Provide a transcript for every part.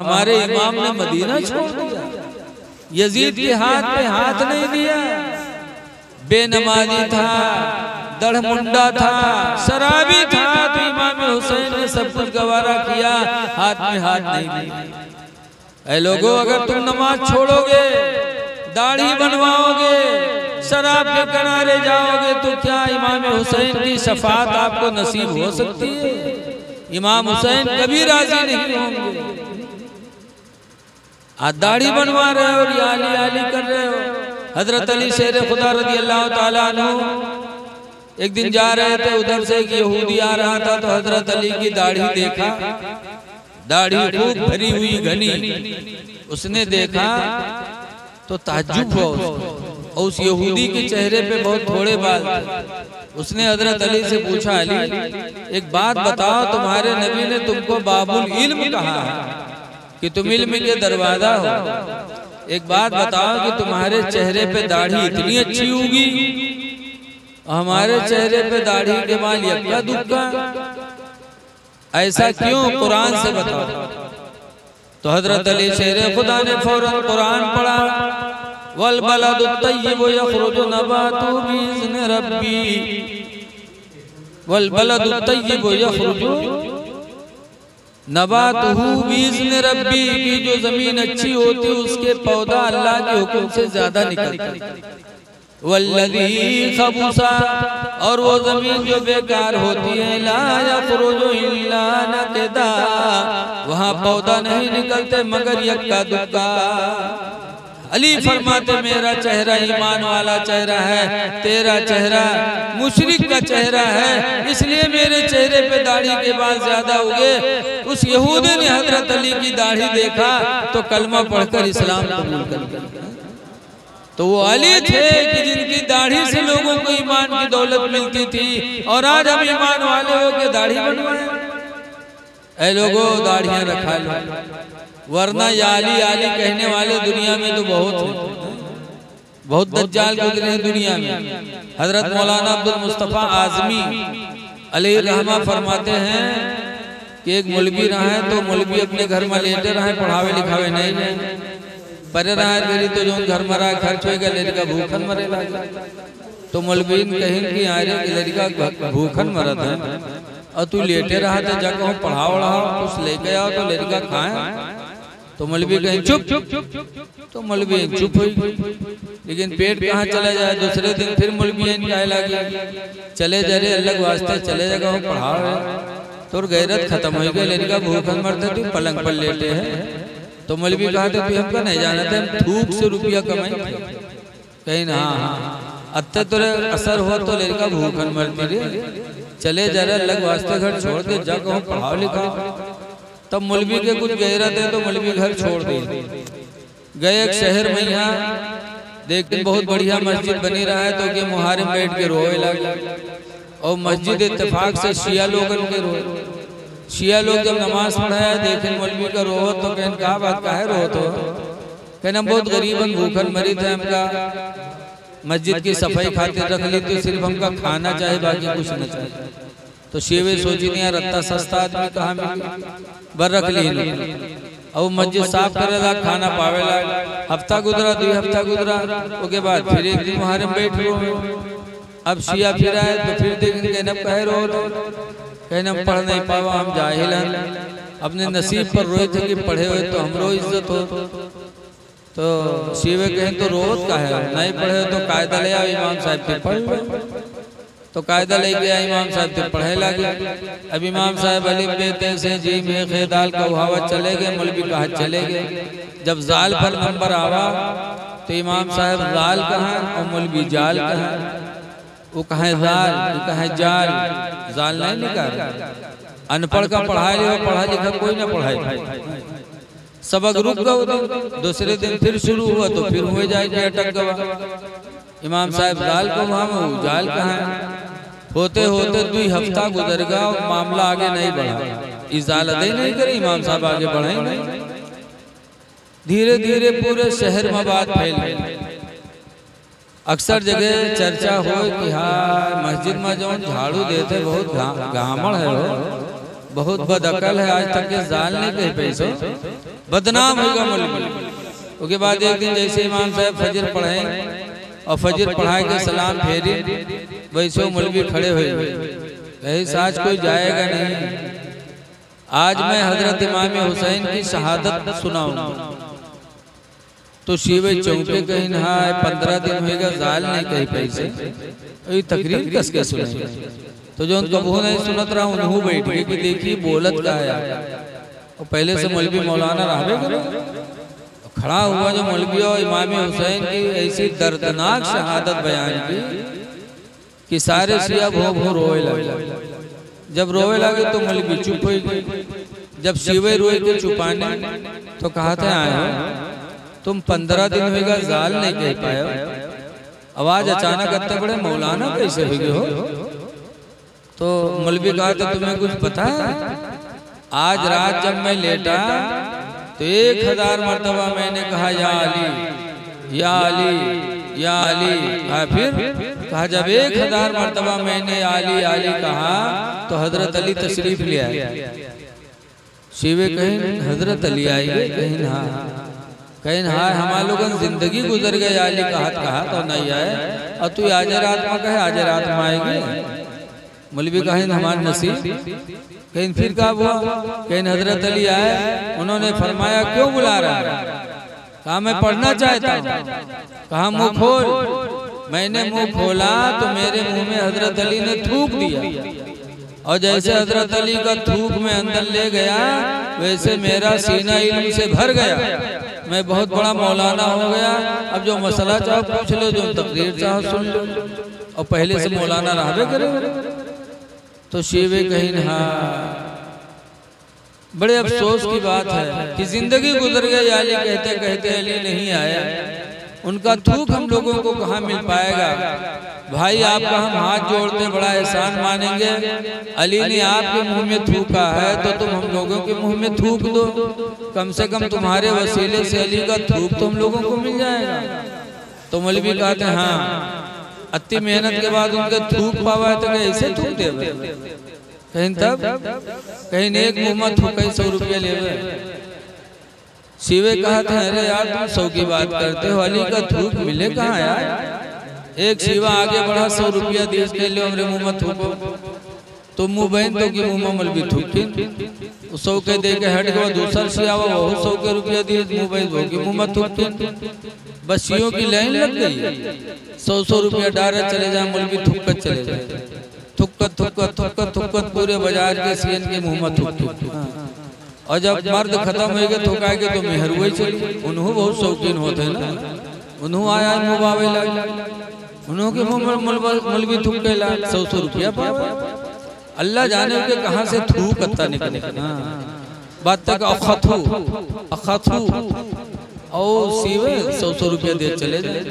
हमारे इमाम ने मदीना छोड़ दिया, यजीद के हाथ पे हाथ नहीं दिया, बेनमाजी था, दढ़मुंडा था, शराबी था, तो इमाम हुसैन ने सब कुछ गवारा किया, हाथ में हाथ नहीं दिया। ऐ लोगों, अगर तुम नमाज छोड़ोगे, दाढ़ी बनवाओगे, शराब के किनारे जाओगे, तो क्या इमाम हुसैन की शफाअत आपको नसीब हो सकती है? इमाम हुसैन कभी राजी नहीं होंगे। आज दाढ़ी बनवा रहे हो और आली आली कर रहे हो। हजरत अली शेर खुदा रज़ी अल्लाह ताला अन्हु एक दिन जा रहे थे, उधर से एक यहूदी आ रहा था, तो हजरत अली की दाढ़ी देखा, दाढ़ी खूब भरी हुई घनी, उसने देखा तो ताज्जुब हुआ उसको, और उस यहूदी के चेहरे पे बहुत थोड़े बाल थे। उसने हजरत अली से पूछा, अली एक बात बताओ, तुम्हारे नबी ने तुमको बाबुल इल्म कहा है कि तुम इल्म के दरवाजा हो, एक बात बताओ कि तुम्हारे चेहरे पे दाढ़ी इतनी अच्छी होगी, हमारे चेहरे पे दाढ़ी के बाल यक्का दुक्का, ऐसा क्यों? कुरान से बताओ। तो हजरत अली शेर खुदा ने फौरन कुरान पढ़ा, वल बलदु तय्यिबु यखरुजु नबातुहु बिइज़्नि रब्बी, वल बलदु तय्यिबु यखरुजु नबातुहु बिइज़्नि रब्बी, की जो जमीन अच्छी होती है उसके पौधा अल्लाह के हुक्म से ज्यादा निकलता। वल्लज़ी खबुसा, और वो जमीन जो बेकार होती है, ला यखरुजु इल्ला नकदा, वहाँ पौधा नहीं निकलते मगर यक्का दुक्का। अली फरमाते मेरा चेहरा ईमान वाला चेहरा है, तेरा चेहरा मुशरिक का चेहरा है, इसलिए मेरे चेहरे पे दाढ़ी के बाल ज्यादा उगे। उस यहूदी ने हजरत अली की दाढ़ी देखा तो कलमा पढ़कर इस्लाम कबूल कर लिया। तो वो अली थे कि जिनकी दाढ़ी से लोगों को ईमान की दौलत मिलती थी, और आज हम ईमान वाले हो के दाढ़ी बनवाए। ऐ लोगों, दाढ़ियां रखा लो, वरना आली आली कहने वाले दुनिया में तो बहुत हैं, बहुत दज्जाल गुजरे हैं दुनिया में। हजरत मौलाना अब्दुल मुस्तफा आजमी अलैहि रहमा फरमाते हैं कि एक मौलवी रहा है, तो मौलवी अपने घर में लेटे रहे, पढ़ावे लिखावे नहीं, परे रहा गरी तो जो घर मरा खर्च होगा, लड़का भूखन मरे लगा। तो मौलवीन कहें कि आरे लड़का भूखन मरत है और तू लेटे रहा था, जाकर पढ़ा वढ़ाओ, कुछ लेके आओ तो लड़का खाए। तो मौलवी कहें चुप, तो मौलवी चुप हुई, लेकिन पेट कहाँ चला जाए। दूसरे दिन फिर मौलवी कहने लगे, चले जा रहे अल्लाह के वास्ते चले जाएगा, पढ़ाओ। तो गैरत खत्म हो गई, लड़का भूखन मरते थे, पलंग पर लेटे है। तो मौलवी कहा था तू हमका नहीं जाना था, हम थूक से रुपया कमाई। कहीं ना हाँ अत्ते तो असर हो तो लड़का भूखन मरती रे, चले जा रहे अलग वास्ते घर छोड़ दे, जाकर पढ़ाओ लिखाओ। तब मौलवी के कुछ गैरत है तो मौलवी घर छोड़ दिए, गए एक शहर में, यहाँ देखते बहुत बढ़िया मस्जिद बनी रहा है, तो कि मुहारिम बैठ के रोए लगे, और मस्जिद इत्तेफाक से शिया लोग के रोए। शिया लोग जब नमाज पढ़ाया देखे मौलवी का रो, तो कहने कहा बात का है रो, तो कहना बहुत गरीबन भूखन मरी थे, हमका मस्जिद की सफाई खातिर रख ली थी, सिर्फ हमका खाना चाहे बाकी कुछ न चाहिए। तो शिवे सोची नहीं यार रत्ता सस्ता आदमी कहाँ मिले, बर रख ली। अब मस्जिद साफ करेला, खाना पावेला, हफ्ता गुजरा, 2 हफ्ता गुजरा, उसके बाद फिर एक दिन मुहर्रम बैठ रो। अब शिया फिर आए तो फिर देखेंगे न कह रो, कहना हम पढ़ नहीं पावा, हम जाहिल हैं, अपने नसीब पर रोए थे कि पढ़े हुए तो हमरो इज्जत हो। तो शिवे कहें तो रोज का है, नहीं पढ़े तो कायदा ले आओ इमाम साहब के पढ़। तो कायदा ले गया इमाम साहब के पढ़े लगे। अब इमाम साहब अलिफ बे ते से जी में खे दाल का उहावत चले गए, मौलवी का हाथ चले गए। जब जाल पर नंबर आवा तो इमाम साहब जाल कहाँ और मौलवी जाल कहाँ, वो कहे जाल, वो कहे जाल, जाल नहीं निकाल। अनपढ़ का पढ़ाई लिखा, पढ़ा लिखा कोई ना पढ़ाई। सबक रुक गया, दूसरे दिन फिर शुरू हुआ तो फिर हुए जाएगी अटक गवा। इमाम साहब जाल को वहाँ जाल कहाँ, होते होते 2 हफ्ता गुजर गया और मामला आगे नहीं बढ़ा। इजालत नहीं करे, इमाम साहब आगे बढ़े नहीं। धीरे धीरे पूरे शहर में बात फैल गई। अक्सर जगह चर्चा हो कि हाँ मस्जिद में जो झाड़ू देते बहुत गामड़ है, वो बहुत बदअकल है, आज तक के जाल नहीं कहे पैसों, बदनाम होगा मौलवी। उसके बाद एक दिन जैसे इमाम साहब फजर पढ़ाए और फजर पढ़ा के सलाम फेरे, वैसे मौलवी खड़े हुए, आज कोई जाएगा नहीं, आज मैं हजरत इमाम हुसैन की शहादत सुनाऊंगा। तो शिवे चौके कहीं नहा 15 दिन होगा जाल नहीं कहीं पैसे तकरीर कस के सुने। तो जो कबू नहीं सुनत रहा उन्हों बैठ गए कि देखिए बोलत का है। और पहले से मौलवी मौलाना रहबे करे, खड़ा हुआ जो मौलवी और इमाम हुसैन की ऐसी दर्दनाक शहादत बयान की कि सारे शिया भो भो रोए लगे। जब रोए लगे तो मौलवी चुप हो गई। जब शिवे रोए के चुपाने तो कहा था आए तुम 15 दिन होगा जाल नहीं कह पाए, आवाज अचानक आते बड़े मौलाना कैसे हो गए हो। तो मौलवी कहा था तुम्हें कुछ पता है, आज रात जब मैं लेटा तो 1000 मरतबा मैंने कहा या अली या अली या अली। फिर कहा जब 1000 मरतबा मैंने अली अली कहा तो हजरत अली तशरीफ ले आए। शिवे कहीं हजरत अली आई, कहीं ना कहीं हाँ हमारे लोगों जिंदगी गुजर गई, अली कहा तो नहीं आए और तू आज रात में कहे आज रात में आएगी। मौलवी कहें हमारे नसीब। कहीं फिर कहा हुआ, कहीं हजरत अली आए, उन्होंने फरमाया क्यों बुला रहा है, कहा मैं पढ़ना चाहता हूँ। कहा मुंह खोल। मैंने मुंह खोला तो मेरे मुंह में हजरत अली ने थूक दिया और जैसे हजरत अली का थूक में अंदर ले गया वैसे मेरा सीना इल्म से भर गया। मैं बहुत बड़ा मौलाना हो गया। अब जो मसला चाहो पूछ लो, जो तकरीर चाहो सुन लो, और पहले से मौलाना रहबे करे। तो शिवे कहीं ना बड़े अफसोस की बात है कि जिंदगी गुजर गई, अली कहते कहते अली नहीं आया। उनका थूक हम लोगों को कहाँ मिल पाएगा। भाई आपका हम हाथ जोड़ते बड़ा एहसान मानेंगे। अली ने आपके मुंह में थूका है तो तुम हम लोगों के मुंह में थूक दो, कम से कम तुम्हारे वसीले से अली का थूक तो हम लोगों को मिल जाएगा। तो मौलवी कहते हैं हाँ, अति मेहनत के बाद उनके थूक पावा है तो ऐसे थूक दे, कहीं तब कहीं एक मुंह में थूक 100 रुपया ले। शिवे कहा था अरे यार तुम 100 की बात करते हो, अली का थूक मिले कहाँ यार। एक शिवा आगे बढ़ा 100 रुपया दिए के लिए हमरे मुंह में थूको। तो मुंह बहन तो की मुंह में मौलवी थूकिन 100 के दे के हट गया। दूसरा शिवा वो 100 के रुपया दिए मुंह बहन हो की मुंह में थूकिन। बस शियों की लाइन लग गई, 100 रुपया डारे चले जाए, मौलवी थुक्कत चले जाए, थुक्कत थुक्कत थुक्कत थुक्कत पूरे बाजार के सीएन के मुंह में थूक। और जब मर्द खत्म हो गए थुकाए के तो मेहर हुई चली। उन्हों बहुत शौकीन होते ना, उन्हों आया मुबावे लगा, उन्हों के मुंह में मौलवी थूक के ला 100 रुपया पावा। अल्लाह जाने के कहां से थूक कत्ता निकले। बात तक अखथू अखथू और सीवे 100 रुपया दे चले जाए।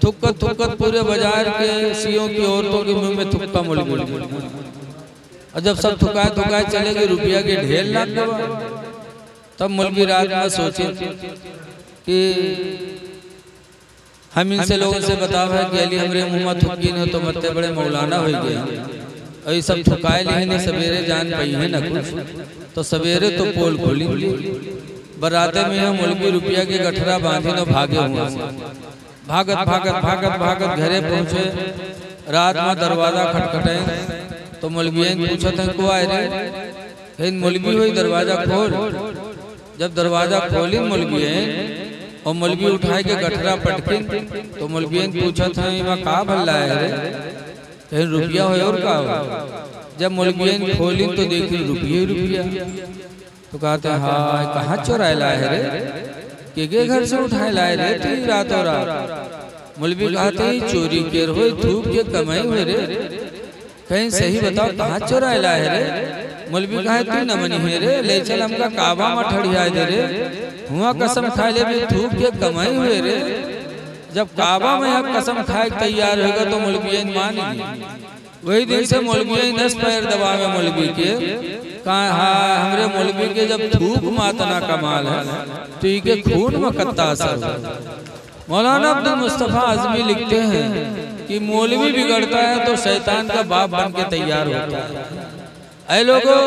थुक्कत थुक्कत पूरे बाजार के सीओ की औरतों के मुंह में थुक्का मौलवी। और जब सब थुकाए थुकाए चले गए, रुपया के ढेर लाख दबा। तब मौलवी रात में सोचे कि हम इनसे लोगों से बतावा है कि अली हमरे मुंह में थुकी न तो मत्ते बड़े मौलाना हो गए। और ये सब थुकाए लिखने सवेरे जान पाई है ना कुछ। तो सवेरे तो पोल खोली बराते में हम मौलवी रुपया के गठरा बांधे न भागे हुआ। भागत भागत भागत भागत घरे पहुंचे। रात में दरवाजा खटखटाए तो मौलवी पूछा था को आए रे। मौलवी हुई दरवाजा खोल। जब दरवाजा खोली मौलवी और मौलवी उठाए के गठरा पटकिन तो मौलवी पूछा था इमा का भल्ला है रे, कहीं रुपया हो और का हो। जब मौलवी खोली तो देखी रुपये रुपया। तो कहते हाँ कहाँ चोराए लाए है रे, के घर से उठाए लाए रे तू रातों रात। मौलवी कहते चोरी के हो थूक के कमाई हुए रे, कहीं सही बताओ कहाँ चोराए लाए रे। मौलवी कहा तू न मनी है रे, ले चल हमका काबा में ठड़िया दे रे। हुआ कसम खा ले भी थूक के कमाई हुए रे। जब काबा में आप कसम खाए तैयार होगा तो मौलवी मान ली। वही दिन से मौलवी 10 पैर दबावे मौलवी के। कहा हाँ हमरे मौलवी के जब थूक मातना कमाल है तो इनके खून में कत्ता असर। मौलाना अब्दुल मुस्तफा आजमी लिखते हैं कि मौलवी बिगड़ता है तो शैतान का बाप बन के तैयार होता है। ऐ लोगों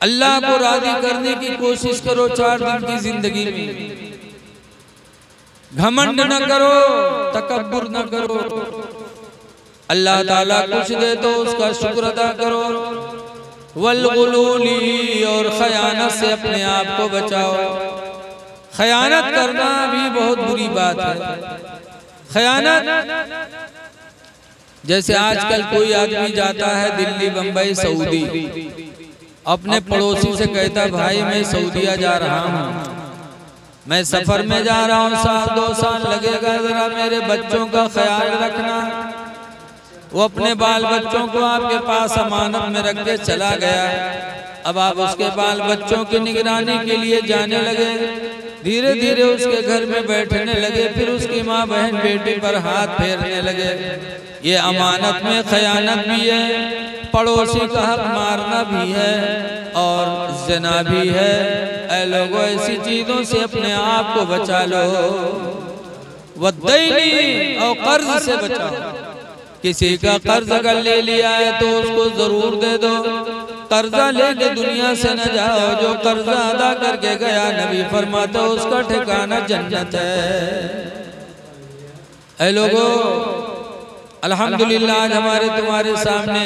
अल्लाह को राजी करने की कोशिश करो 4 दिन की जिंदगी में। घमंड न करो, तकब्बुर न करो। अल्लाह ताला कुछ दे तो उसका शुक्र अदा करो। वल्गुलूली, और खयानत से अपने आप को बचाओ। खयानत करना भी बहुत बुरी बात है। खयानत, जैसे आजकल कोई आदमी जाता है दिल्ली, बंबई, सऊदी, अपने पड़ोसी से कहता भाई मैं सऊदिया जा रहा हूँ, मैं सफर में जा रहा हूँ, 1-2 साल लगेगा, जरा मेरे बच्चों का ख्याल रखना। वो अपने बाल बच्चों को आपके पास अमानत में रख के चला गया। अब आप उसके बाल बच्चों की निगरानी के लिए जाने लगे, धीरे धीरे उसके घर में बैठने लगे, फिर उसकी माँ बहन बेटी पर हाथ फेरने लगे। ये अमानत में खयानत भी है, पड़ोसी का हक मारना भी है और ज़िना भी है। ऐ लोगों, ऐसी चीजों से अपने आप को बचा लो। वद्दैनी, और कर्ज से बचाओ। किसी का कर्ज अगर ले लिया है तो उसको जरूर दे दो। कर्जा लेके दुनिया से न जाओ। जो कर्जा अदा करके गया, नबी फरमाता उसका ठिकाना जन्नत है। ऐ लोगों, अल्हम्दुलिल्लाह आज हमारे तुम्हारे सामने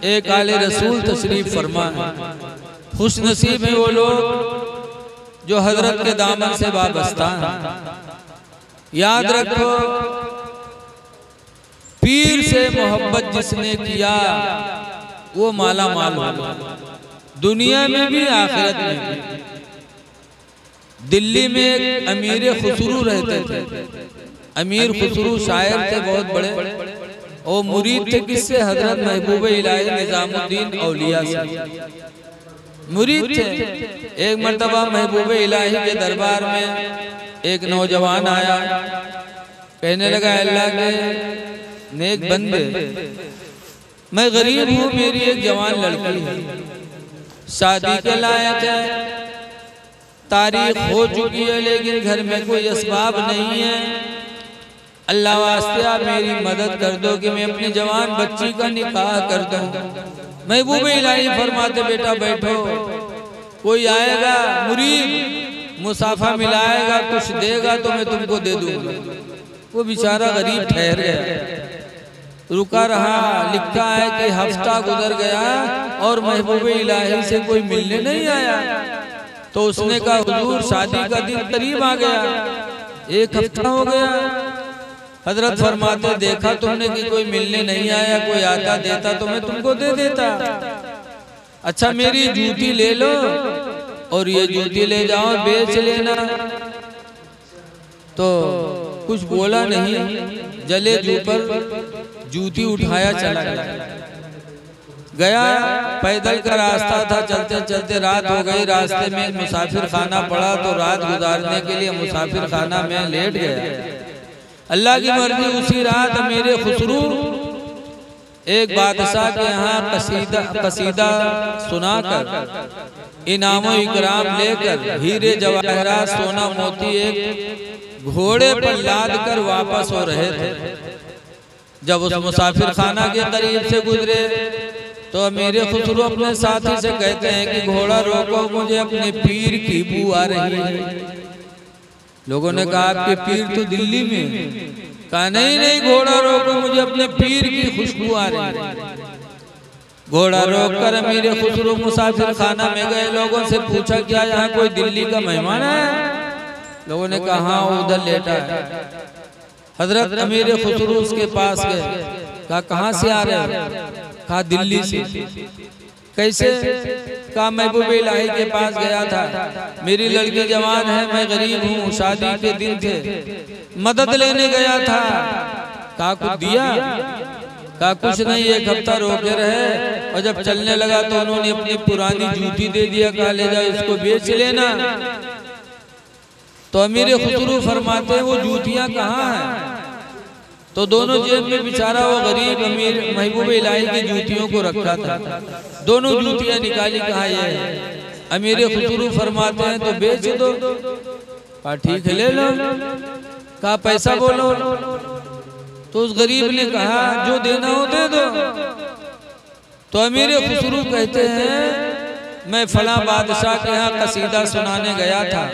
एक आले रसूल तशरीफ फरमा है। खुश नसीब है वो लोग जो हजरत के दामन से वाबस्ता हैं। याद रखो, पीर से मोहब्बत जिसने किया वो माला माल होगा, दुनिया में भी आखिरत में भी। दिल्ली में एक अमीर खुसरू रहते थे। अमीर खुसरू शायर थे बहुत बड़े, और मुरीद थे किससे? हजरत महबूब इलाही निजामुद्दीन औलिया से मुरीद थे। एक मर्तबा महबूब इलाही के दरबार में एक नौजवान आया, कहने लगा अल्लाह के नेक बंदे, मैं गरीब हूँ, मेरी एक जवान लड़की है, शादी के लायक है, तारीख हो चुकी है, लेकिन घर में कोई असबाब नहीं है। अल्लाह वास्ते आप मेरी मदद कर दो कि मैं अपनी जवान बच्ची का निकाह कर दूं। महबूब इलाही फरमाते बेटा बैठो, कोई आएगा मुरीद, मुसाफा मिलाएगा, कुछ देगा तो मैं तुमको दे दूंगा। वो बेचारा गरीब ठहर गया, रुका रहा। लिखा है कि हफ्ता गुजर गया और महबूब इलाही से कोई मिलने नहीं आया। तो उसने कहा हुजूर शादी का दिन करीब आ गया, 1 हफ्ता हो गया। हजरत फरमाते देखा तुमने कि कोई मिलने नहीं आया, कोई आता देता तो मैं तुमको दे देता। अच्छा मेरी जूती ले लो और ये जूती ले जाओ बेच लेना। तो कुछ बोला नहीं, जले जू पर जूती उठाया चला गया। पैदल का रास्ता था, चलते चलते रात हो गई। रास्ते में मुसाफिर खाना पड़ा तो रात गुजारने के लिए मुसाफिर खाना में लेट गया। अल्लाह की मर्जी उसी रात मेरे खुसरू एक बादशाह के यहाँ कसीदा सुनाकर इनाम इकराम लेकर हीरे जवाहरात सोना मोती एक घोड़े पर लाद कर वापस हो रहे थे। जब उस मुसाफिर खाना के करीब से गुजरे तो मेरे खुसरू अपने साथी से कहते हैं कि घोड़ा रोको, मुझे अपने पीर की बू आ रही है। लोगों ने कहा आपके पीर तो दिल्ली में। कहा नहीं नहीं, घोड़ा रोको, मुझे अपने पीर की खुशबू आ रही है। घोड़ा रोककर मेरे खुसरू मुसाफिर खाना में गए। लोगों से पूछा क्या यहाँ कोई दिल्ली का मेहमान है? लोगों ने कहा हाँ उधर लेटा है। हजरत अमीर खुसरू उसके पास गए। कहा कहाँ से आ रहे हो? कहा दिल्ली से। कैसे? कहा महबूब इलाही के पास गया था, मेरी लड़की जवान है, मैं गरीब हूँ, शादी के दिन थे, मदद लेने गया था। कहा कुछ दिया? कहा कुछ नहीं, 1 हफ्ता रोके रहे और जब चलने लगा तो उन्होंने अपनी पुरानी जूती दे दिया। कहा ले जाओ इसको बेच लेना। तो अमीर खुसरू फरमाते हैं वो जूतियां कहाँ हैं? तो दोनों जेब में बेचारा वो गरीब अमीर महबूब इलाही की जूतियों को रखा था। दोनों जूतियां निकाली। कहा ये है? अमीर खुसरू फरमाते हैं तो बेच दो। कहा ठीक है ले लो। कहा पैसा बोलो। तो उस गरीब ने कहा जो देना हो दे दो। तो अमीर खुसरू कहते हैं मैं फला बादशाह के यहाँ कसीदा सुनाने गया था,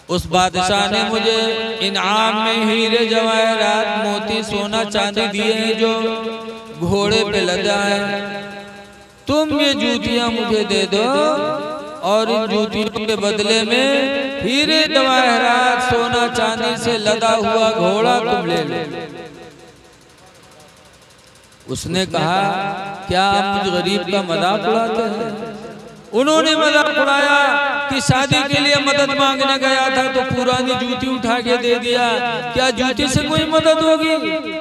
उस बादशाह ने मुझे इनाम में हीरे जवाहरात मोती सोना चांदी दिए हैं जो घोड़े पे लदा है। तुम ये जूतियां मुझे दे दो और इन जूतियों के बदले में हीरे जवाहरात सोना चांदी से लदा हुआ घोड़ा तुम ले लो। उसने कहा, क्या आप मुझ गरीब का मजाक उड़ाते हैं? उन्होंने मजाक उड़ाया कि शादी के लिए मदद मांगने गया था तो पुरानी जूती उठा के दे दिया, क्या जूती से कोई मदद होगी?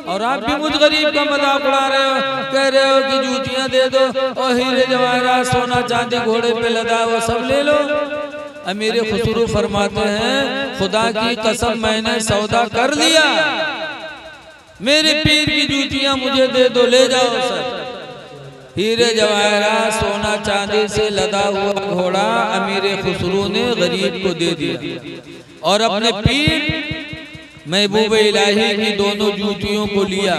और आप भी मुझ गरीब का मजाक उड़ा रहे हो, कह रहे हो कि जूतियां दे दो और हीरे जवाहरात सोना चांदी घोड़े पे लदा वो सब ले लो। अमीर खुसरू फरमाते हैं, खुदा की कसम मैंने सौदा कर लिया, मेरे पीर की जूतियां मुझे दे दो, ले जाओ सर। हीरे जवाहरात सोना चांदी से लदा हुआ घोड़ा अमीर खुसरू ने गरीब को दे दिया और अपने पीर महबूब इलाही की दोनों जूतियों को लिया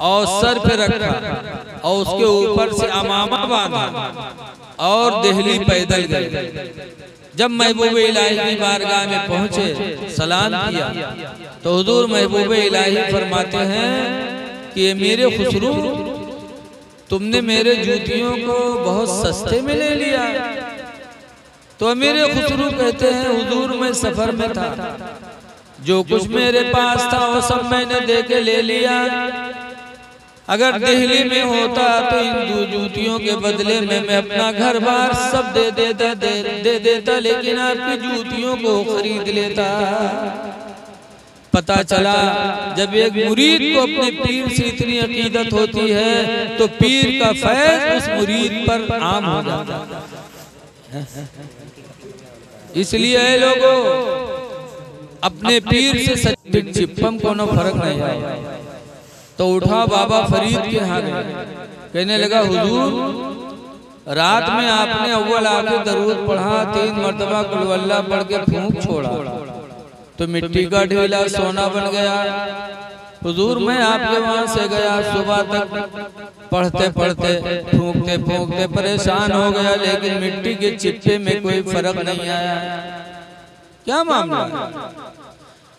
और सर पे रखा और उसके ऊपर से अमामा बांधा और दिल्ली पैदल गए। जब महबूब इलाही की बारगाह में पहुंचे, सलाम किया तो हुजूर महबूब इलाही फरमाते हैं कि अमीर खुसरू, तुमने मेरे जूतियों को बहुत सस्ते में ले लिया। तो अमीर खुसरू कहते हैं, हुजूर मैं सफर में था, जो कुछ मेरे पास था वो सब मैंने दे के ले लिया। अगर दिल्ली में होता तो इन जूतियों के बदले में मैं अपना घर बार सब दे देता, लेकिन आपकी जूतियों को खरीद लेता। पता चला जब एक मुरीद को अपने पीर से इतनी अकीदत होती है तो पीर का फैज़ उस मुरीद पर आम हो जाता है। इसलिए ऐ लोगों, अपने पीर से सच्चे चिप्पम को न फर्क नहीं आया। तो उठा बाबा फरीद के यहाँ कहने लगा, हुजूर रात में आपने अव्वल आके दरूद पढ़ा, 3 मरतबा कुल वल्लाह पढ़ के फूंक छोड़ा तो मिट्टी का ढेला सोना बन गया। हुजूर मैं आपके वहां से गया, सुबह तक पढ़ते पढ़ते फूंकते फूंकते परेशान हो गया, लेकिन मिट्टी के चिट्ठे में कोई फर्क नहीं आया। क्या मामला?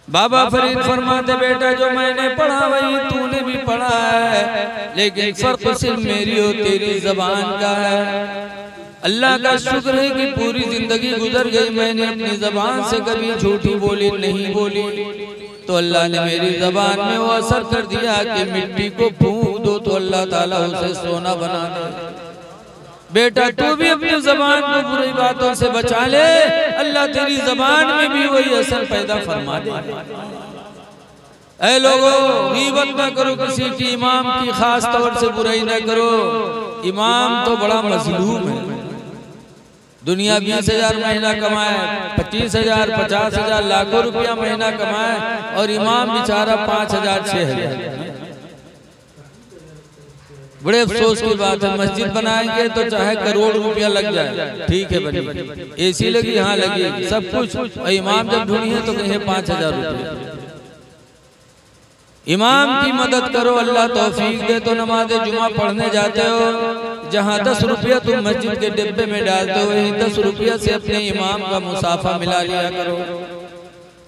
बाबा फरीद फरमाते, बेटा जो मैंने पढ़ा वही तूने भी पढ़ा है, लेकिन फर्क सिर्फ मेरी और तेरी जबान का है। अल्लाह का शुक्र है कि पूरी जिंदगी गुजर गई, मैंने अपनी जबान से कभी झूठी बोली नहीं बोली, तो अल्लाह ने मेरी जबान में वो असर कर दिया कि मिट्टी को फूंक दो तो अल्लाह ताला उसे सोना बना दे। बेटा तू भी अपनी जबान को बुरी बातों से बचा ले, अल्लाह तेरी जबान में भी वही असर पैदा फरमा दे। ऐ लोगों, गीबत न करो किसी की, इमाम की खास तौर से बुराई न करो। इमाम तो बड़ा मजलूम है। दुनिया 20,000 महीना कमाए, 25,000 50,000 लाखों रुपया महीना कमाए और इमाम बेचारा 5,000 6,000। बड़े अफसोस की बात है, मस्जिद बनाएंगे तो चाहे करोड़ रुपया लग जाए, ठीक है बनी, एसी लगी हाँ लगी सब कुछ, और इमाम जब ढूंढी है तो कहीं 5,000 रुपया। इमाम की मदद करो, अल्लाह तौफीक दे तो नमाज जुमा पढ़ने जाते हो, जहाँ 10 रुपया तुम मस्जिद के डिब्बे में डालते हो वहीं 10 रुपया से अपने इमाम का मुसाफा मिला लिया करो।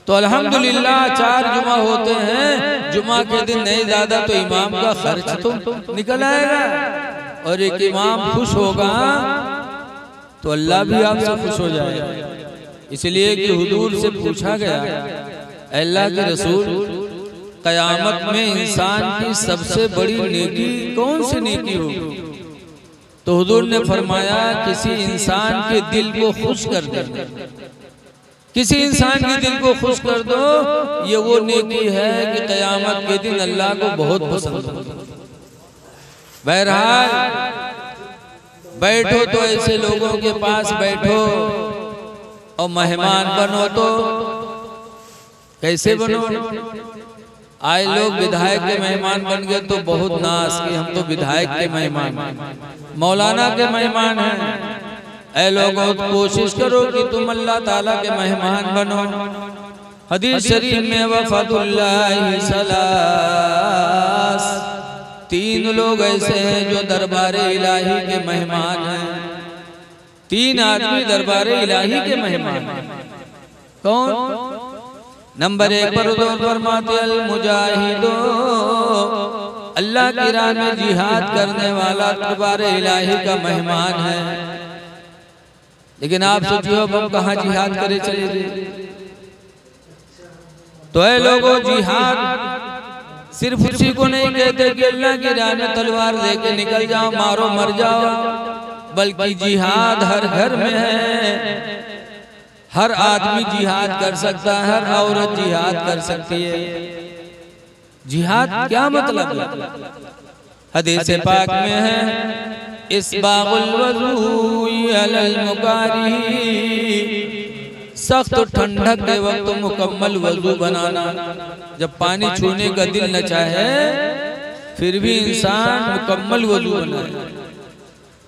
तो अल्हम्दुलिल्लाह 4 जुमा होते हैं, जुमा के दिन नहीं ज्यादा तो इमाम का खर्च तो निकल आएगा, और एक इमाम खुश होगा तो अल्लाह भी आपसे खुश हो जाएगा। इसलिए कि हुजूर से पूछा गया, अल्लाह के रसूल कयामत में इंसान की सबसे बड़ी नेकी कौन सी नेकी होगी? तो हुजूर ने फरमाया, किसी इंसान के दिल को खुश कर दे, किसी इंसान के दिल को खुश कर दो, ये वो नेकी है कि कयामत के दिन अल्लाह को बहुत पसंद हो। बहरहाल बैठो तो ऐसे लोगों के पास बैठो, और मेहमान बनो तो कैसे बनो? आए लोग विधायक के मेहमान बन गए तो बहुत नाज कि हम तो विधायक के मेहमान, मौलाना के मेहमान हैं। ऐ लोगों कोशिश करो कि तुम अल्लाह ताला के मेहमान बनो। हदीस शरीफ में वफादुल्लाह सलास, 3 लोग ऐसे हैं जो दरबारे इलाही के मेहमान हैं। तीन आदमी दरबारे इलाही के मेहमान। कौन? नंबर 1 पर हुजूर फरमाते अल मुजाहिदो, अल्लाह की राह में जिहाद करने वाला दरबारे इलाही का मेहमान है। लेकिन आप सोचिए अब हम कहाँ जिहाद करे चले गए। तो ऐ लोगों, जिहाद सिर्फ उसी को नहीं कहते कि अल्लाह की राह में तलवार लेके निकल जाओ, मारो मर जाओ, बल्कि जिहाद हर घर में है। हर आदमी जिहाद कर सकता है, हर औरत जिहाद कर सकती है। जिहाद क्या मतलब है? हदीस पाक में है इस्बागुल वज़ूई अलल मुकारी, सख्त ठंडक के वक्त मुकम्मल वजू बनाना। जब पानी छूने का दिल न चाहे फिर भी इंसान मुकम्मल वजू बनाए।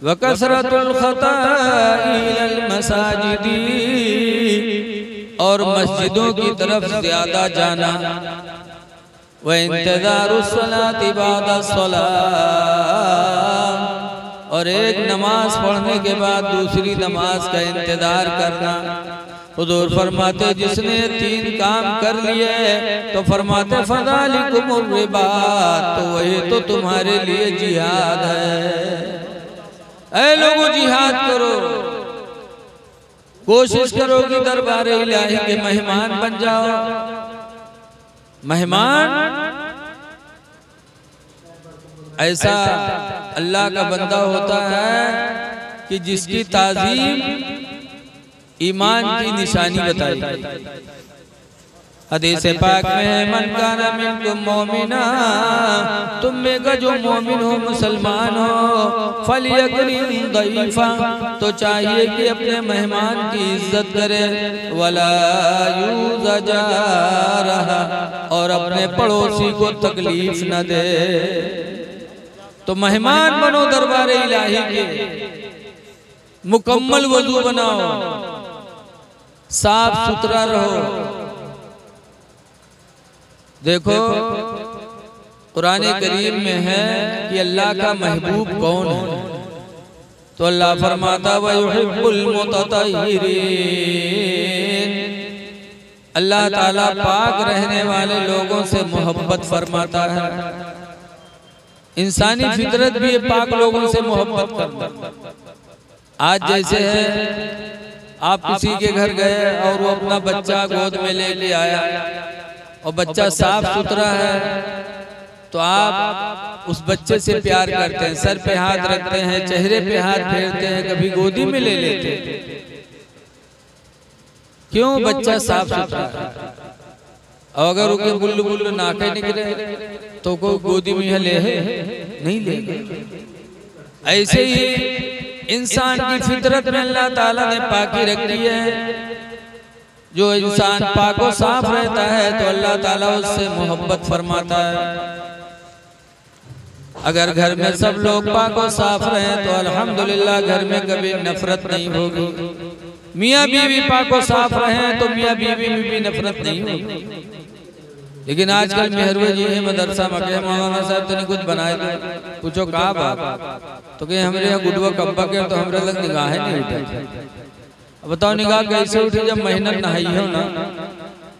वकसरतुल खताई इलल मसाजिदी, और मस्जिदों की तरफ ज्यादा जाना। व इंतज़ारुस सलाति बादा सलात, और एक नमाज पढ़ने के बाद दूसरी नमाज का इंतजार करना। हुजूर फरमाते जिसने 3 काम कर लिए तो फरमाते फज़ालिकुमुर रिबात, तो वही तो तुम्हारे लिए जिहाद है। ऐ लोगों, जिहाद करो, कोशिश करो कि दरबार इलाही के मेहमान बन जाओ। मेहमान ऐसा अल्लाह का बंदा होता है कि जिसकी ताज़ीम ईमान की निशानी बताई। हदीस पाक में है मन काना मिनकुम मोमिना, तुम में का जो मोमिन हो, मुसलमान हो, फलियकरिम दईफा, तो चाहिए कि अपने मेहमान की इज्जत करे। वला यूज़ा रहा, और अपने पड़ोसी को तकलीफ न दे। तो मेहमान बनो दरबार इलाही के, मुकम्मल वजू बनाओ, साफ सुथरा रहो। देखो कुरान करीम में है कि अल्लाह का महबूब कौन है, तो अल्लाह फरमाता व युहिब्बुल मुतत्तहिरीन, अल्लाह ताला पाक रहने वाले लोगों से मोहब्बत फरमाता है। इंसानी फितरत भी पाक लोगों से मोहब्बत करता। आज जैसे है, आप किसी के घर गए और वो अपना बच्चा गोद में लेके आया और बच्चा साफ सुथरा है, तो आप उस बच्चे से प्यार करते हैं, सर पे हाथ रखते हैं, चेहरे पे हाथ फेरते हैं, कभी गोदी में ले लेते हैं। क्यों? बच्चा साफ सुथरा है। और अगर उनके बुल्लू बुल्लू नाके निकले तो कोई गोदी में ले नहीं ले। ऐसे ही इंसान की फितरत में अल्लाह ताला ने पाकी रखी है। जो इंसान पाको साफ रहता है तो अल्लाह ताला उससे मोहब्बत फरमाता है। अगर घर में सब लोग पाको साफ रहे तो अल्हम्दुलिल्लाह घर में कभी नफरत नहीं होगी। मियाँ बीवी पाको साफ रहे तो मियाँ बीवी में भी नफरत नहीं होगी। लेकिन आजकल मेहरवे जी है मदरसा मके मौलाना साहब तो कुछ बनाए थे, पूछो कहा बात, तो कहे हमारे यहाँ गुडवा कब्बा के तो हमारे लग निगाह नहीं उठे। अब बताओ निगाह कैसे उठे? जब मेहनत नहाई हो ना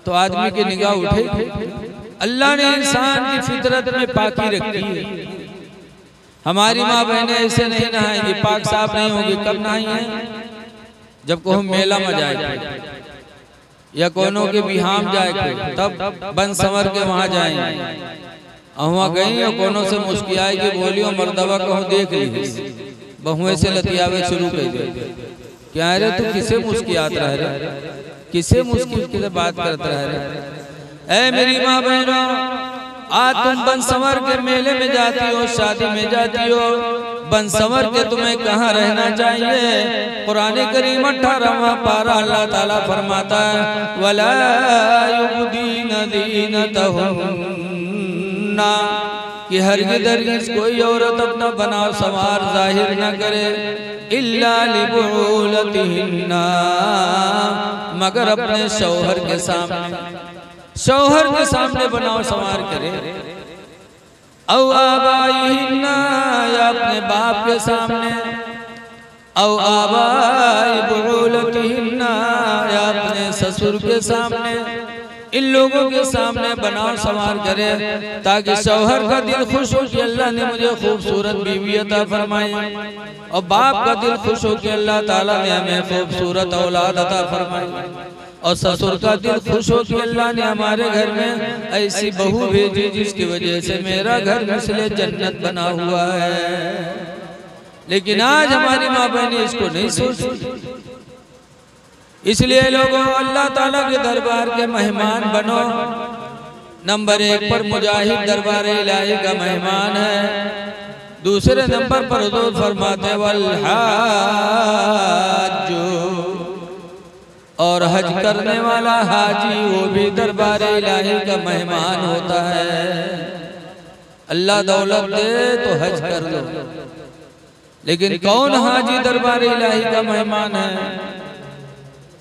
तो आदमी की निगाह उठे। अल्लाह ने इंसान की फितरत में पाकी रखी है। हमारी माँ बहनें ऐसे नहीं नहाएंगी, पाक साफ नहीं होगी। कब नहाएंगे? जब को हम मेला में जाए या कोनो के बिहाम जाए तब बन संवर के वहां जाएंगे। वहाँ गई और कोनो से मुस्कियाएगी, बोलियो मर्दबा को देख ली, बहुएं से लतियावे शुरू कर दे। क्या रे तू किसे मुस्कियात रह रहे, किसे मुस्किल की बात करते रह रहे? ऐ मेरी माँ बहनों, आज तुम बन संवर के मेले में जाती हो, शादी में जाती हो, बन संवर के तुम्हें कहाँ रहना चाहिए? कुरान करीम 18वां पारा अल्लाह ताला फरमाता है वला युबदीना दीनतहुन्ना, कि हरगिज़ कोई औरत अपना बनाव संवार जाहिर न करे, इल्ला लिबुलतिहिन्ना, मगर अपने शौहर के सामने, शौहर के सामने बनाव संवार करे। औ आबाइहिन्ना, या अपने बाप के सामने, औ आबाई बुउलतिहिन्ना, या अपने ससुर के सामने, इन लोगों के सामने बनाओ संवार करे, ताकि शौहर का दिल खुश हो कि अल्लाह ने मुझे खूबसूरत बीवी अता फरमाई, और बाप का दिल खुश हो कि अल्लाह ताला ने हमें खूबसूरत औलाद अता फरमाई, और ससुर का दिल खुश हो कि अल्लाह ने हमारे घर में ऐसी बहू भेजी जिसकी वजह से मेरा घर मिसले जन्नत बना हुआ है। लेकिन आज हमारी माँ बहनें इसको नहीं सोचती। इसलिए लोगों, अल्लाह ताला के दरबार के मेहमान बनो। नंबर 1 पर मुजाहिद दरबार इलाही का मेहमान है। दूसरे नंबर पर हुजूर फरमाते वल हाज, और हज करने वाला हाजी वो भी दरबार इलाही का मेहमान होता है। अल्लाह दौलत दे तो हज कर लो, लेकिन कौन हाजी दरबार इलाही का मेहमान है?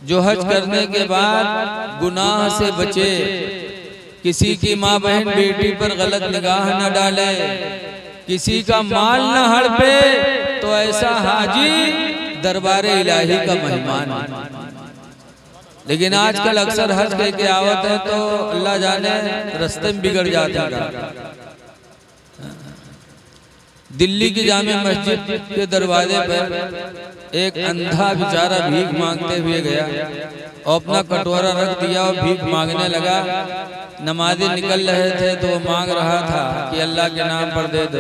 जो हज करने के बाद गुनाह से बचे, किसी की माँ बहन बेटी पर गलत निगाह न डाले, किसी का माल न हड़पे, तो ऐसा हाजी दरबार इलाही का मेहमान है। लेकिन आजकल अक्सर हज कह के आवत है तो अल्लाह जाने रास्ते में बिगड़ जाता है। दिल्ली की जामे मस्जिद के दरवाजे पर एक अंधा बेचारा भीख मांगते हुए गया और अपना कटोरा रख दिया और भीख मांगने लगा। नमाज़ी निकल रहे थे तो वो मांग रहा था कि अल्लाह के नाम पर दे दो,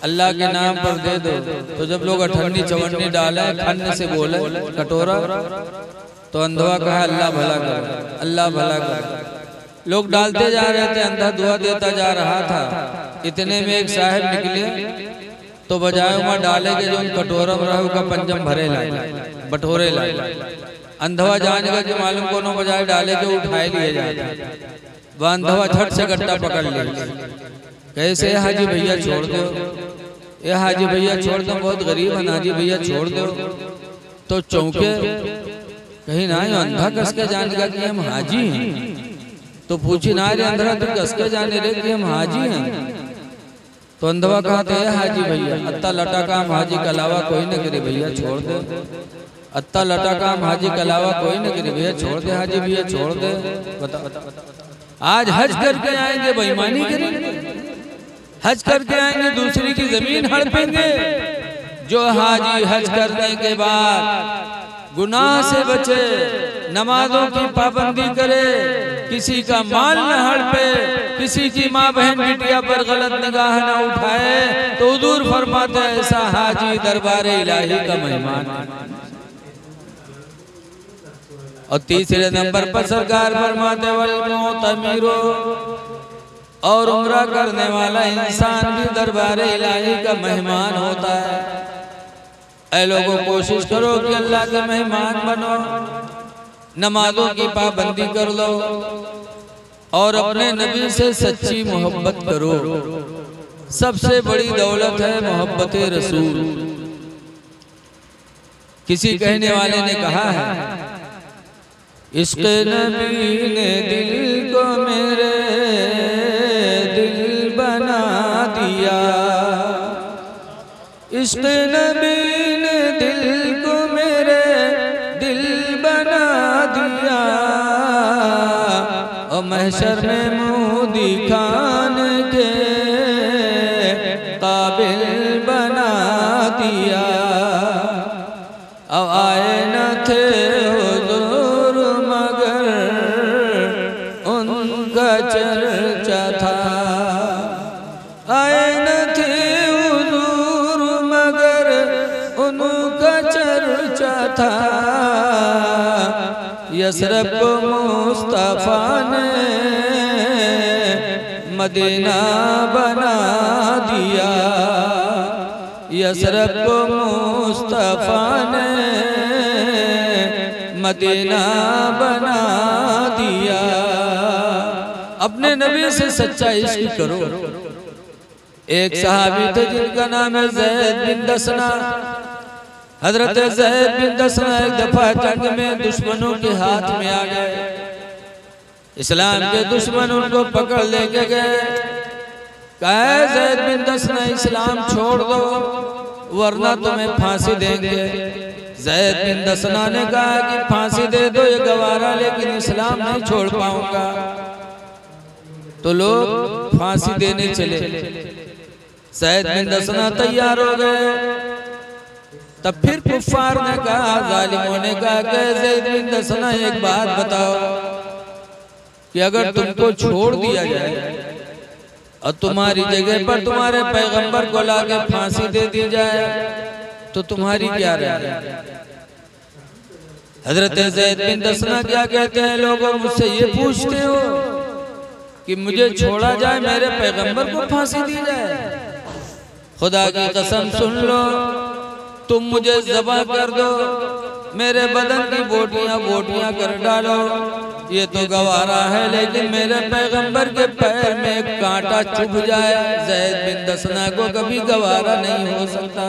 अल्लाह के नाम पर दे दो। तो जब लोग अठन्नी चवन्नी डाले, खन्ने से बोले कटोरा, तो अंधवा कहा अल्लाह भला करे, अल्लाह भला करे। लोग डालते जा रहे थे, अंधा दुआ देता जा रहा था। इतने में एक साहब निकले तो बजाय वहाँ डाले के जो कटोरा में रहा का पंजम भरे लाए, बटोरे लाए। अंधवा जानेगा कि मालूम कोनो बजाय डाले के उठाए लिए जाते। वह अंधवा झट से गट्टा पकड़ ले, कैसे हाजी भैया छोड़ दो, ये हाजी भैया छोड़ दो, बहुत गरीब है, हाजी भैया छोड़ दो। तो चौंके, कहीं ना अंधा कस के जानेगा कि हम हाजी हैं। तो पूछी ना रे अंधरा तू कस के जाने रे कि हम हाजी हैं? तो अंधवा कहते हैं हाजी भैया, अत्ता लटा काम हाजी के अलावा कोई न करे भैया छोड़ दे, अत्ता लटा काम हाजी के अलावा कोई न करे भैया छोड़ दे, हाजी भैया छोड़ दे। बता आज हज करके आएंगे बेईमानी करेंगे, हज करके आएंगे दूसरी की जमीन हड़पेंगे। जो हाजी हज करने के बाद गुनाह से बचे, नमाजों की पाबंदी करे, किसी का माल न हड़पे, किसी की माँ बहन बिटिया पर गलत निगाह न उठाए, तो हुजूर फरमाते ऐसा हाजी दरबार इलाही का मेहमान। और तीसरे नंबर पर सरकार फरमाते वल मुतमिरो, और उम्रा करने वाला इंसान भी दरबार इलाही का मेहमान होता है। ऐ लोगों, कोशिश करो कि अल्लाह के मेहमान बनो, नमाजों की पाबंदी कर लो और अपने नबी से सच्ची मोहब्बत करो। सबसे बड़ी दौलत है मोहब्बत रसूल। किसी कहने वाले ने कहा है, इश्क़ नबी ने दिल को मेरे दिल बना दिया, इश्क़ नबी ने दिल को मेरे दिल बना दिया, और महशर में मुँह दिखाने के काबिल बना दिया। अब आए न थे हुजूर मगर उनका चर्चा था, आए न थे हुजूर मगर उनका चर्चा था। यसरब को मुस्तफा ने मदीना बना दिया, यसरब को मुस्तफा ने मदीना बना दिया। अपने नबी से सच्चा इश्क करो। एक सहाबी थे जिनका नाम है ज़ैद बिन दसना। हजरत ज़ैद बिन दसना एक दफा जंग में दुश्मनों के हाथ में आ गए। इस्लाम के दुश्मन उनको पकड़ लेके गए। कहा ज़ैद बिन दसना इस्लाम छोड़ दो। वरना तुम्हें फांसी देंगे। ज़ैद बिन दसना ने कहा कि फांसी दे दो ये गवारा, लेकिन इस्लाम नहीं छोड़ पाऊंगा। तो लोग फांसी देने चले। ज़ैद बिन दसना तैयार हो गए। तब फिर कुफ्फार ने कहा, जालिमों ने कहा कि ज़ैद बिन दसना एक बात बताओ कि अगर तुमको छोड़ दिया जाए और तुम्हारी जगह पर तुम्हारे पैगंबर को लाके फांसी दे दी जाए तो तुम्हारी क्या राय? हजरत ज़ैद बिन दसना क्या कहते हैं, लोगों मुझसे ये पूछते हो कि मुझे छोड़ा जाए, मेरे पैगंबर को फांसी दी जाए? खुदा की कसम सुन लो, तुम मुझे ज़बह कर दो, मेरे बदन की बोटियां बोटियां कर डालो, ये तो गवारा है, लेकिन मेरे पैगंबर के पैर में एक कांटा चुभ जाए, ज़ैद बिन दसना को कभी गवारा नहीं हो सकता।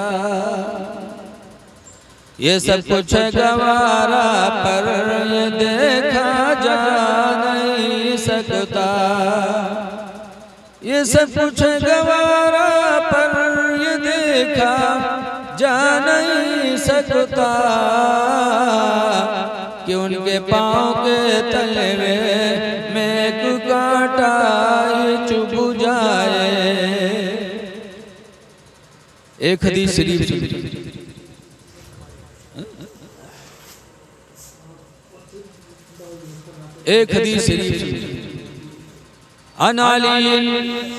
ये सब कुछ है गवारा, पर ये देखा जा नहीं सकता। ये सब कुछ है गवारा, पर ये देखा जा नहीं सकता कि उनके पाँव के तले में एक कांटा चुभ जाए। एक हदीस शरीफ एक हदीस शरीफ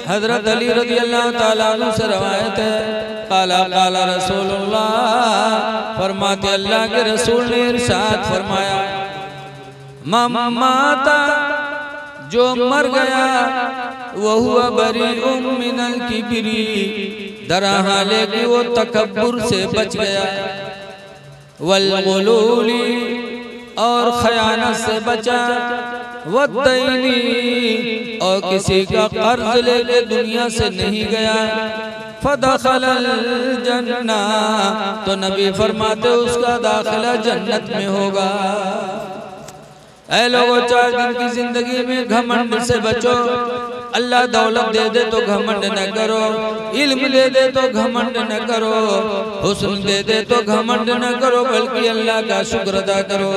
हज़रत अली रज़ी अल्लाह ताला अन्हु से रवायत है, काला काला रसूलुल्लाह, फरमाते अल्लाह के रसूल ने इरशाद फरमाया, माता जो मर गया वह हुआ बरीउम मिनल किब्री, दरहाले कि वो तकब्बुर से बच गया, वल गुलूली और खयानत से बचा, वद्दैनी और किसी का कर्ज लेके दुनिया से नहीं गया, फदखलल जन्ना तो नबी फरमाते उसका दाखिला जन्नत में होगा। ऐ लोगों, 4 दिन की जिंदगी में घमंड से बचो। अल्लाह दौलत दे दे तो घमंड न करो, इल्म दे दे तो घमंड न करो, हुस्न दे दे तो घमंड न करो, बल्कि अल्लाह का शुक्र अदा करो।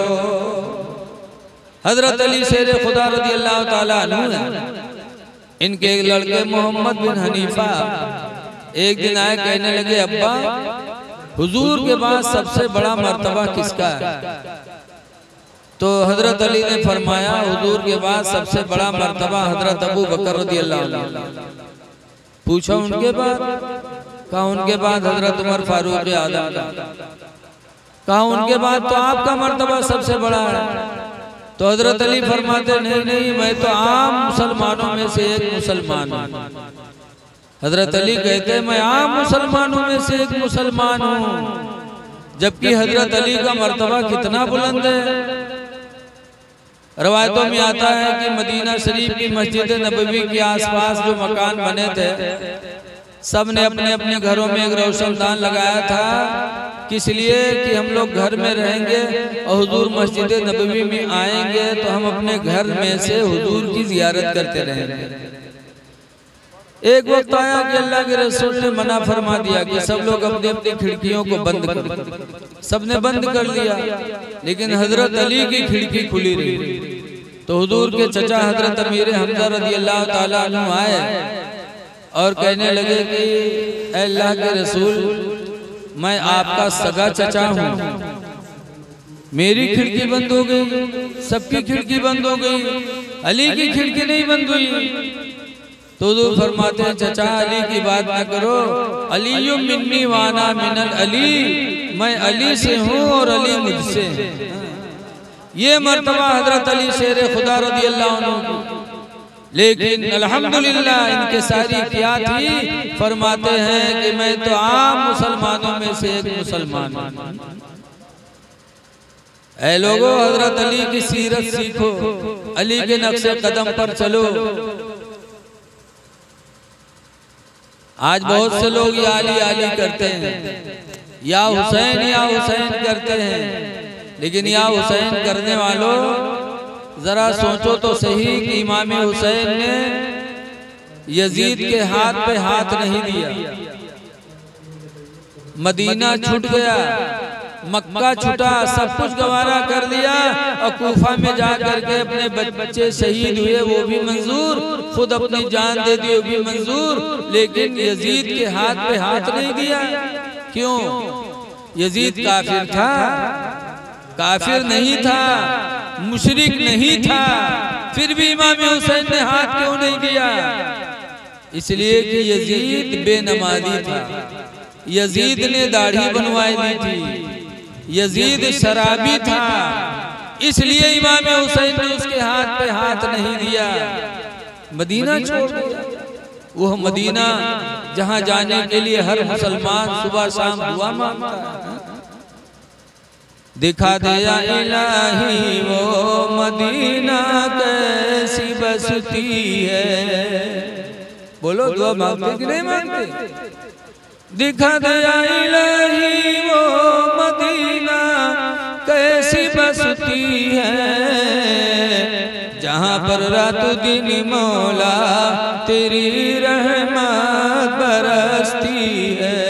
हजरत अली शेर खुदा रज़ी अल्लाह ताला अन्हु है, इनके एक लड़के मोहम्मद बिन हनीफा एक दिन आए, कहने लगे, अब्बा हुजूर के बाद सबसे बड़ा मर्तबा किसका है? तो हजरत अली ने फरमाया, हुजूर के बाद सबसे बड़ा मर्तबा हजरत अबू बकर रज़ी अल्लाह अन्हु। पूछा उनके बाद? कहा उनके बाद हजरत उमर फारूक आज़म। कहा उनके बाद तो आपका मर्तबा सबसे बड़ा है। तो हजरत अली फरमाते, नहीं नहीं, मैं तो आम मुसलमानों में से एक मुसलमान हूँ। हजरत अली कहते, मैं आम मुसलमानों में से एक मुसलमान हूँ, जबकि हजरत अली का मर्तबा कितना बुलंद है। रवायतों में आता है कि मदीना शरीफ की मस्जिद नबवी के आसपास जो मकान बने थे, सब ने अपने अपने घरों में एक रोशनदान लगाया था, किस लिए कि हम लोग घर में रहेंगे और हुजूर मस्जिद नबवी में आएंगे तो हम अपने घर में से हुजूर की जियारत करते रहेंगे। एक वक्त आया कि अल्लाह के रसूल ने मना फरमा दिया कि सब लोग अपनी अपनी खिड़कियों को बंद करो। सबने बंद कर लिया, लेकिन हजरत अली की खिड़की खुली रही। तो हुजूर के चचा हजरत अमीर हमजा रज़ी अल्लाह ताला अन्हु आए और कहने लगे कि अल्लाह के रसूल, मैं आपका सगा चचा हूँ, मेरी खिड़की बंद हो गई, सबकी खिड़की बंद हो गई, अली की खिड़की नहीं बंद हुई। तो हुजूर फरमाते हैं, चचा अली की बात न करो, अली मिन्नी वाना मिनल अली, मैं अली से हूँ और अली मुझसे। ये मर्तबा हजरत अली शेर खुदा रज़ी अल्लाह अन्हु। लेकिन अल्हम्दुलिल्लाह इनके सारी क्या थी, फरमाते हैं कि मैं तो आम मुसलमानों में से एक मुसलमान हूँ। ऐ लोगों, हजरत अली की सीरत सीखो, अली के नक्शे कदम पर चलो। आज बहुत से लोग या अली करते हैं, या हुसैन करते हैं, लेकिन या हुसैन करने वालों जरा सोचो तो सही कि इमाम हुसैन ने यजीद के हाथ पे हाथ नहीं दिया। मदीना छूट गया, मक्का छूटा, सब कुछ गवारा कर लिया और कूफा में जा करके अपने बच्चे शहीद हुए वो भी मंजूर, खुद अपनी जान दे दी वो भी मंजूर, लेकिन यजीद के हाथ पे हाथ नहीं दिया। क्यों? यजीद काफिर था, काफिर नहीं था, मुशरिक नहीं था, फिर भी इमाम हुसैन ने हाथ क्यों नहीं दिया? इसलिए कि यजीद बेनमाजी था, यजीद ने दाढ़ी बनवाई दी थी, यजीद शराबी था, इसलिए इमाम हुसैन ने उसके हाथ पे हाथ नहीं दिया, मदीना छोड़ दिया। वह मदीना जहां जाने के लिए हर मुसलमान सुबह शाम दुआ मांगता है। दिखा दे या इलाही वो मदीना कैसी बसती है। बोलो दुआ मांगते कि नहीं मांगते? दिखा दे या इलाही वो मदीना कैसी बसती है, जहाँ पर रात दिन मौला तेरी रहमत बरसती है।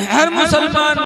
हर मुसलमान